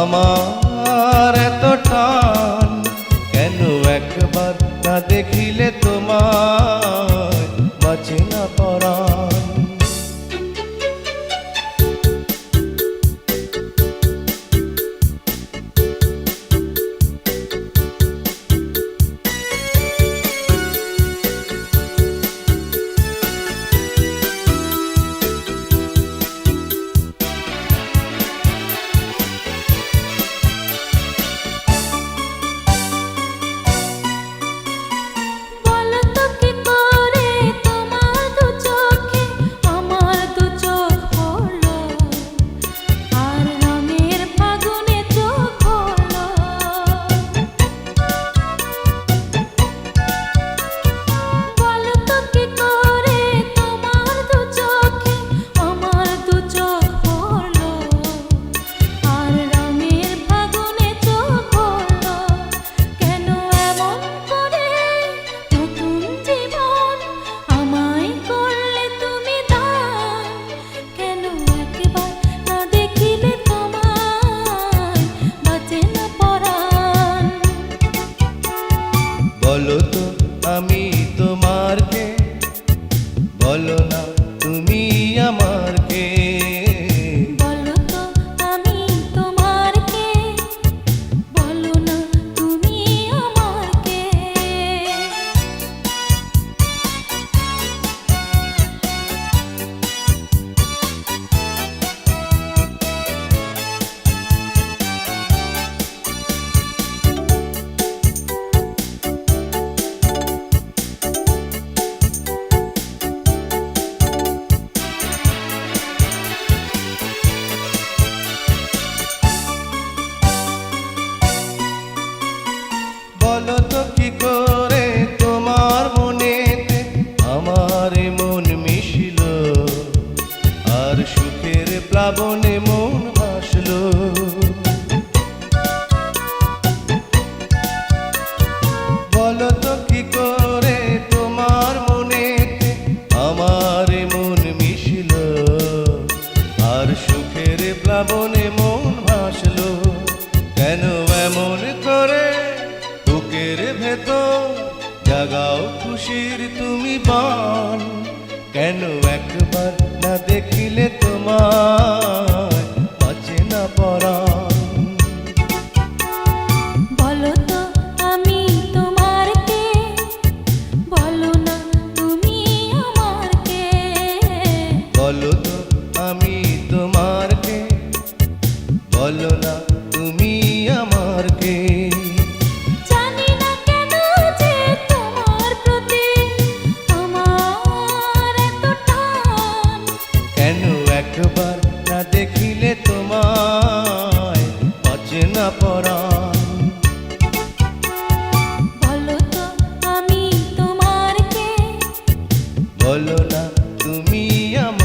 আমার এত টান কেন একবার না দেখিলে তোমায় বাঁচে না পরাণ। বলো তো আমি তোমার কে, বলো না তুমি আমার কে। বলো তো আমি তোমার কে, বলো না তুমি আমার কে। বলো তো কি করে তোমার মনেতে আমার মন মিশিল, আর সুখের প্লাবনে মন ভাসলো। বলো তো কি করে তোমার মনেতে আমার মন মিশিল, আর সুখের প্লাবনে মন ভাসলো। কেন এমন করে বুকের ভেতর জাগাও খুশির তুমি বান, কেন একবার না দেখিলে তোমায় বাঁচে না পরাণ। বলো তো আমি তোমার কে, বলো না তুমি আমার কে। বলো তো আমি তোমার কে, বলো না তুমি আমার কে। জানি না কেন যে তোমার প্রতি আমার এত টান, কেন একবার না দেখিলে তোমায় বাঁচে না পরাণ। বলো তো আমি তোমার কে, বলো না তুমি আমার